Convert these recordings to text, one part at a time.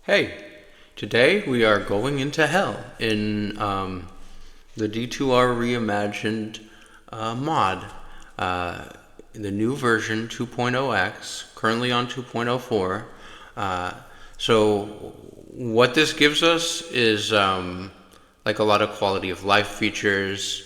Hey, today we are going into hell in the D2R Reimagined mod. The new version 2.0x, currently on 2.04. Uh, so, what this gives us is like a lot of quality of life features.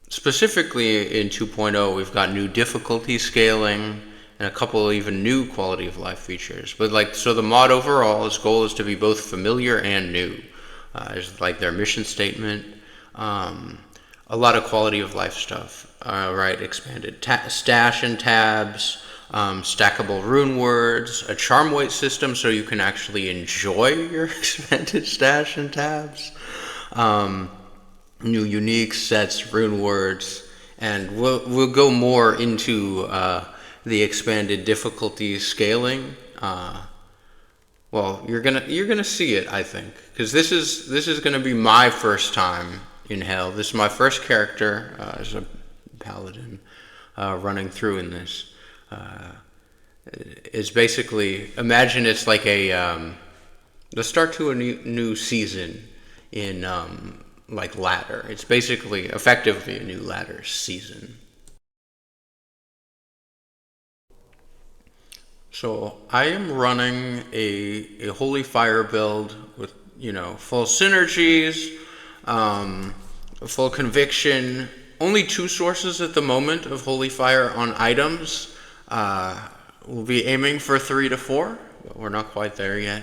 Specifically in 2.0, we've got new difficulty scaling and a couple even new quality of life features. But so the mod overall, its goal is to be both familiar and new. It's like their mission statement. A lot of quality of life stuff. Right, expanded stash and tabs, stackable rune words, a charm weight system so you can actually enjoy your expanded stash and tabs. New unique sets, rune words, and we'll go more into the expanded difficulty scaling. Well, you're gonna see it, I think, because this is gonna be my first time in hell. This is my first character as a paladin running through in this. It's basically, imagine it's like the start to a new season in like ladder. It's basically effectively a new ladder season. So I am running a holy fire build with full synergies, full conviction. Only two sources at the moment of holy fire on items. We'll be aiming for 3 to 4, but we're not quite there yet.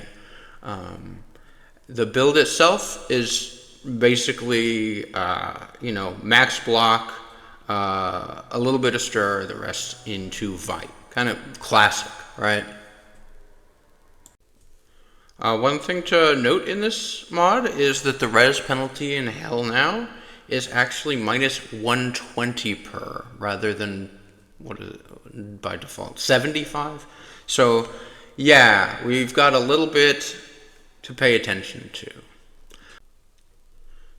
The build itself is basically, max block, a little bit of stir, the rest into Vite. Kind of classic, right? One thing to note in this mod is that the res penalty in Hell now is actually minus 120 per, rather than, what is it, by default, 75? So, yeah, we've got a little bit to pay attention to.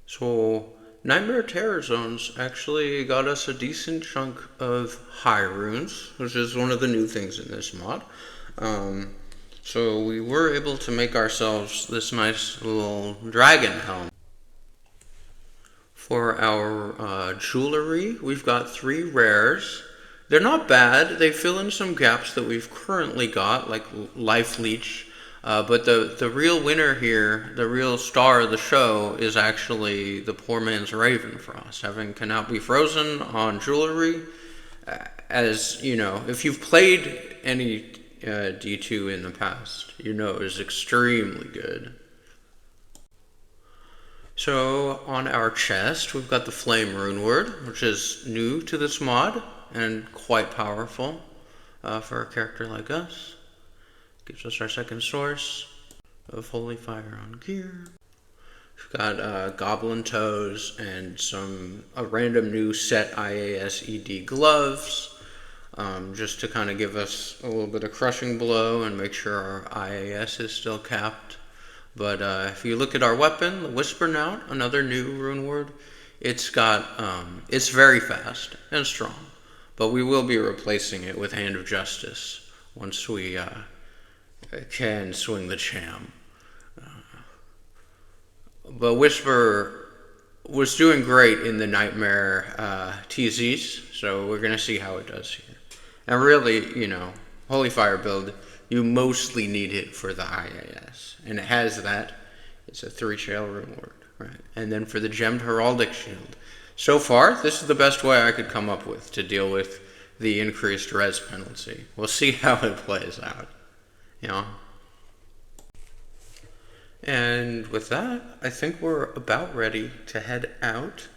So, Nightmare Terror Zones actually got us a decent chunk of high runes, which is one of the new things in this mod. So we were able to make ourselves this nice little dragon helm. For our jewelry, we've got 3 rares. They're not bad. They fill in some gaps that we've currently got, like Life Leech. But the real winner here, the real star of the show, is actually the poor man's Raven for us. Having Cannot Be Frozen on jewelry, as you know, if you've played any D2 in the past, you know it is extremely good. So on our chest, we've got the Flame Rune Word, which is new to this mod and quite powerful for a character like us. Gives us our second source of Holy Fire on gear. We've got Goblin Toes and a random new set IAS-ED gloves, just to kind of give us a little bit of crushing blow and make sure our IAS is still capped. But if you look at our weapon, the Whisper Knout, another new rune word, it's very fast and strong. But we will be replacing it with Hand of Justice once we can swing the cham. But Whisper was doing great in the Nightmare TZs, so we're going to see how it does here. And really, Holy Fire build, you mostly need it for the IAS. And it has that. It's a 3-shell rune word, right? And then for the Gemmed Heraldic Shield. So far, this is the best way I could come up with to deal with the increased res penalty. We'll see how it plays out. And with that, I think we're about ready to head out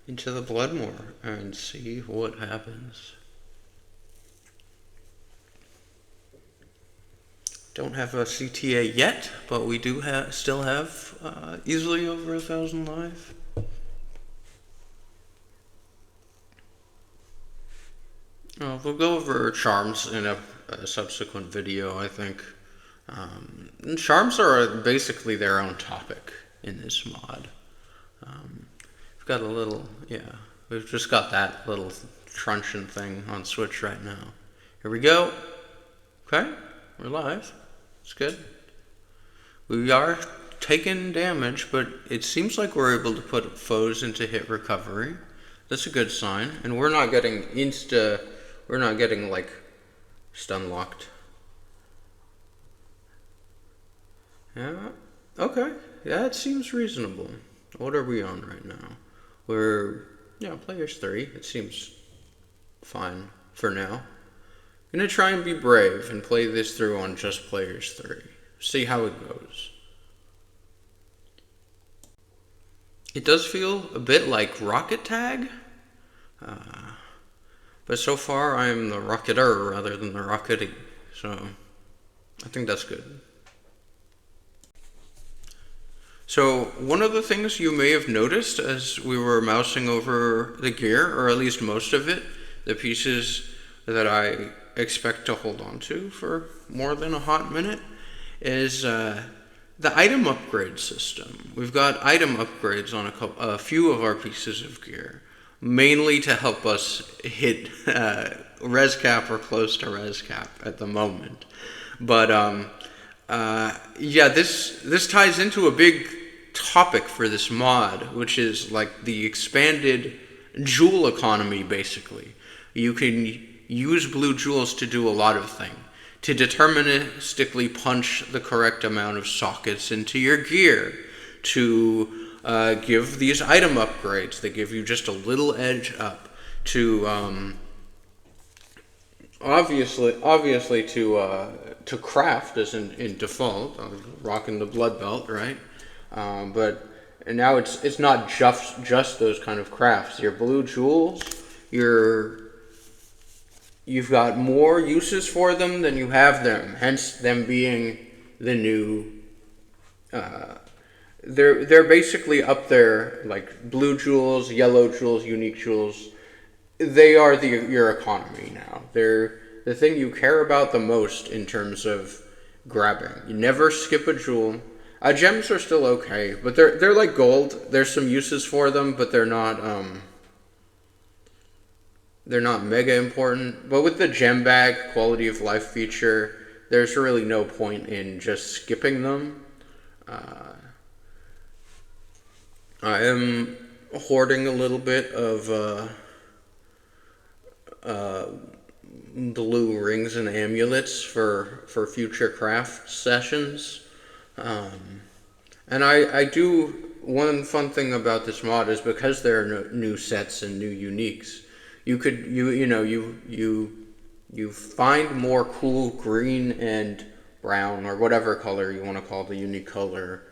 into the Bloodmoor and see what happens. Don't have a CTA yet, but we do still have easily over 1,000 life. We'll go over charms in a subsequent video, I think. Charms are basically their own topic in this mod. We've got we've just got that little truncheon thing on Switch right now. Here we go. Okay, we're live. It's good. We are taking damage, but it seems like we're able to put foes into hit recovery. That's a good sign, and we're not getting we're not getting like stun locked. Yeah, okay, yeah, it seems reasonable. What are we on right now? Yeah, players 3. It seems fine for now. Gonna try and be brave and play this through on just players 3. See how it goes. It does feel a bit like Rocket Tag, but so far I'm the Rocketer rather than the Rockety, so I think that's good. So one of the things you may have noticed as we were mousing over the gear, or at least most of it, the pieces that I expect to hold on to for more than a hot minute, is the item upgrade system. We've got item upgrades on a few of our pieces of gear, mainly to help us hit res cap or close to res cap at the moment. But yeah, this ties into a big topic for this mod, which is like the expanded jewel economy. Basically, you can use blue jewels to do a lot of things. To deterministically punch the correct amount of sockets into your gear, to give these item upgrades that give you just a little edge up, to obviously to craft as in default, rocking the blood belt, right? But now it's not just those kind of crafts. Your blue jewels, you've got more uses for them than you have them, hence them being the new they're basically up there, like blue jewels, yellow jewels, unique jewels. They are your economy now. They're the thing you care about the most in terms of grabbing. You never skip a jewel. Gems are still okay, but they're like gold. There's some uses for them, but they're not mega important. But with the gem bag quality of life feature, there's really no point in just skipping them. I am hoarding a little bit of blue rings and amulets for future craft sessions. And I do, one fun thing about this mod is because there are new sets and new uniques, you find more cool green and brown or whatever color you want to call the unique color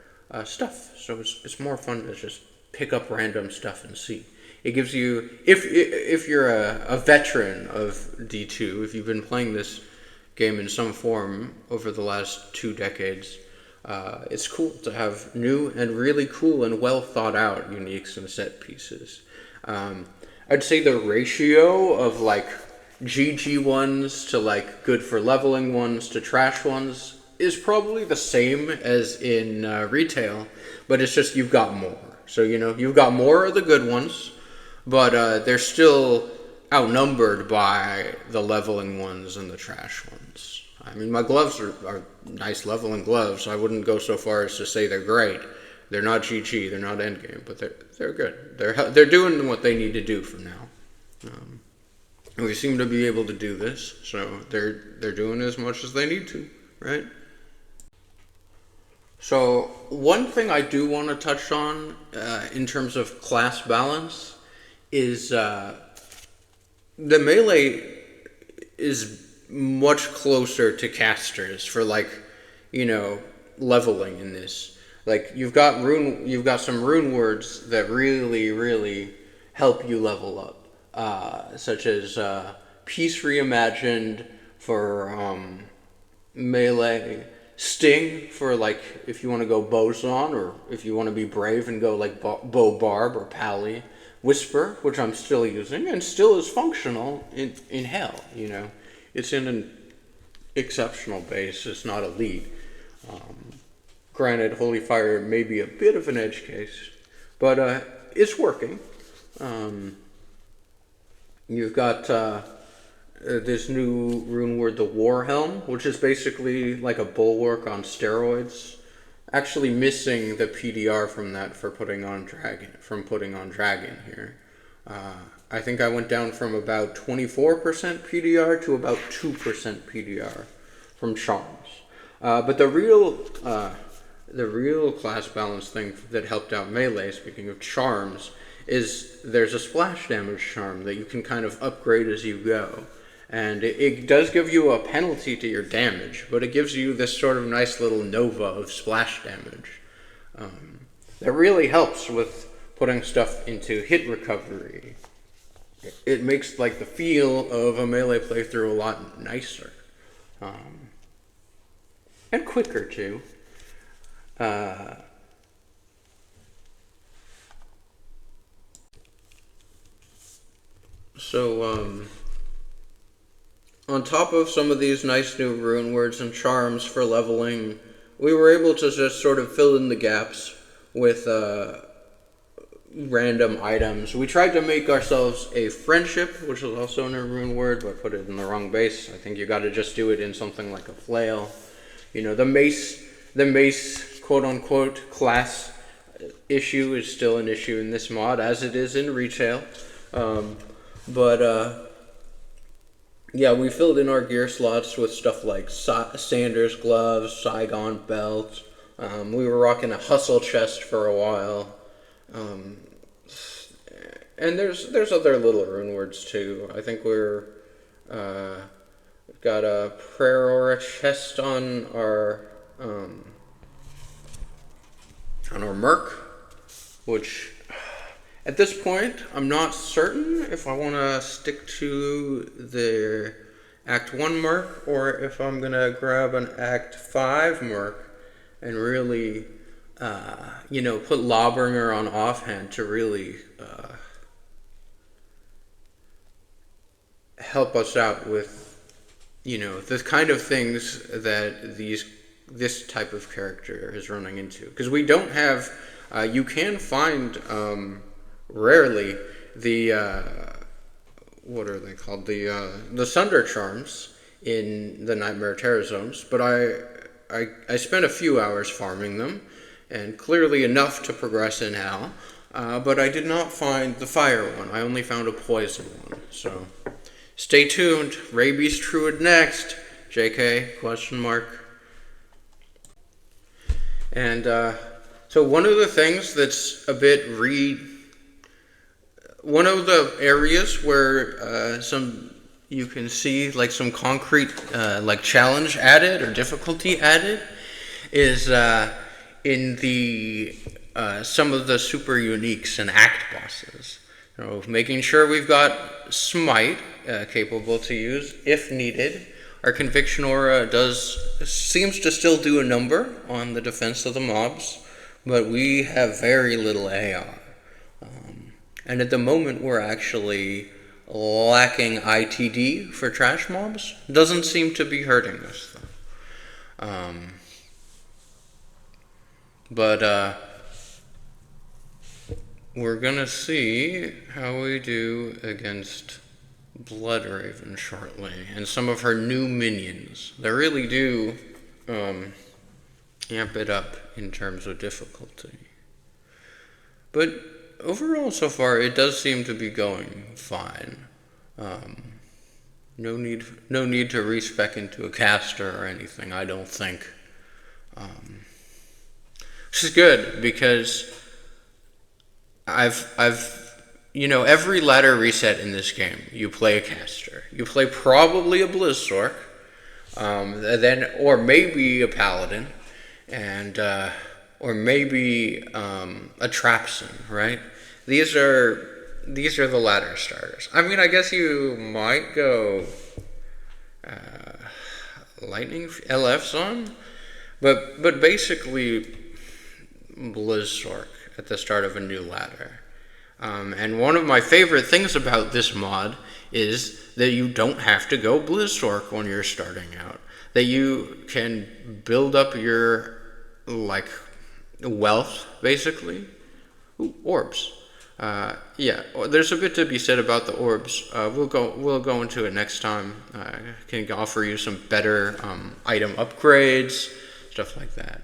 stuff. So it's more fun to just pick up random stuff and see. It gives you, if you're a veteran of D2, if you've been playing this game in some form over the last 2 decades, it's cool to have new and really cool and well thought out uniques and set pieces. I'd say the ratio of like GG ones to like good for leveling ones to trash ones is probably the same as in retail, but it's just you've got more. So, you've got more of the good ones, but they're still outnumbered by the leveling ones and the trash ones. I mean, my gloves are nice leveling gloves. I wouldn't go so far as to say they're great. They're not GG, they're not endgame, but they're good. They're doing what they need to do for now. And we seem to be able to do this, so they're doing as much as they need to, right? So one thing I do want to touch on in terms of class balance is the melee is much closer to casters for leveling in this. Like you've got some rune words that really, really help you level up, such as Peace Reimagined for melee, Sting for if you want to go boson, or if you want to be brave and go bow barb or pally, Whisper, which I'm still using and still is functional in hell. It's in an exceptional base. It's not elite. Granted, Holy Fire may be a bit of an edge case, but it's working. You've got this new rune word, the War Helm, which is basically like a bulwark on steroids. actually missing the PDR from that for putting on dragon here. I think I went down from about 24% PDR to about 2% PDR from charms. But the real class balance thing that helped out melee, speaking of charms, is there's a splash damage charm that you can kind of upgrade as you go. And it does give you a penalty to your damage, but it gives you this sort of nice little nova of splash damage. That really helps with putting stuff into hit recovery. It makes like the feel of a melee playthrough a lot nicer. And quicker too. On top of some of these nice new rune words and charms for leveling, we were able to just sort of fill in the gaps with random items. We tried to make ourselves a friendship, which is also a new rune word, but put it in the wrong base. I think you gotta just do it in something like a flail. You know, the mace quote-unquote class issue is still an issue in this mod, as it is in retail. Yeah, we filled in our gear slots with stuff like Sanders gloves, Saigon belt. We were rocking a hustle chest for a while. And there's other little rune words too. I think we've got a prayer aura chest on our merc, which at this point I'm not certain if I want to stick to the Act 1 merc or if I'm gonna grab an Act 5 merc and really put Lawbringer on offhand to really help us out with the kind of things that this type of character is running into, because we don't have you can find rarely the what are they called, the Sunder charms in the Nightmare Terror zones, but I spent a few hours farming them, and clearly enough to progress in Hell, but I did not find the fire one. I only found a poison one, so stay tuned. Rabies Druid next. JK, question mark. And so one of the things that's a bit one of the areas where you can see like some concrete like challenge added or difficulty added is in the some of the super uniques and act bosses. So making sure we've got Smite capable to use if needed. Our Conviction Aura seems to still do a number on the defense of the mobs, but we have very little AR. And at the moment we're actually lacking ITD for trash mobs. Doesn't seem to be hurting us though. But we're gonna see how we do against Bloodraven shortly, and some of her new minions. They really do amp it up in terms of difficulty. But overall, so far, it does seem to be going fine. No need to respec into a caster or anything, I don't think. Which is good, because every ladder reset in this game, you play a caster. You play probably a Blizzsork, or maybe a Paladin, and or maybe a Trapson, right? These are the ladder starters. I mean, I guess you might go Lightning LFs on, but basically Blizzsork at the start of a new ladder. And one of my favorite things about this mod is that you don't have to go Blizzsork when you're starting out. That you can build up your wealth, basically. Ooh, orbs. Yeah, there's a bit to be said about the orbs. We'll go into it next time. Can offer you some better item upgrades, stuff like that.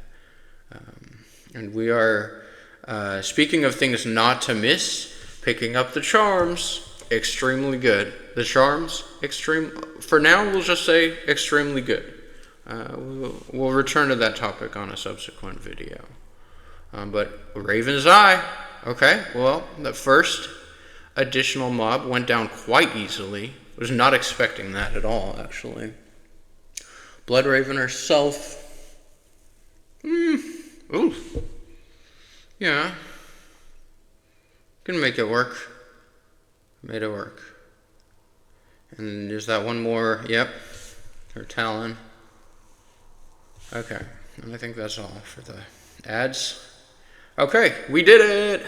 And we are, speaking of things not to miss, picking up the charms. Extremely good. The charms, for now, we'll just say extremely good. We'll return to that topic on a subsequent video. But Raven's Eye. Okay, well, the first additional mob went down quite easily. Was not expecting that at all, actually. Blood Raven herself. Ooh. Yeah. Can make it work. Made it work. And there's that one more. Yep. Her Talon. Okay. And I think that's all for the ads. Okay, we did it!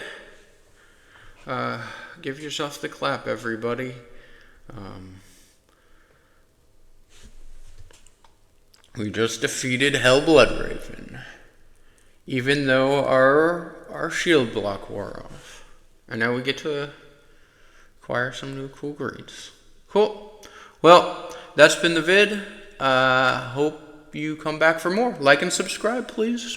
Give yourself the clap, everybody. We just defeated Hellblood Raven. Even though our shield block wore off. And now we get to acquire some new cool greens. Cool. Well, that's been the vid. Hope you come back for more. Like and subscribe, please.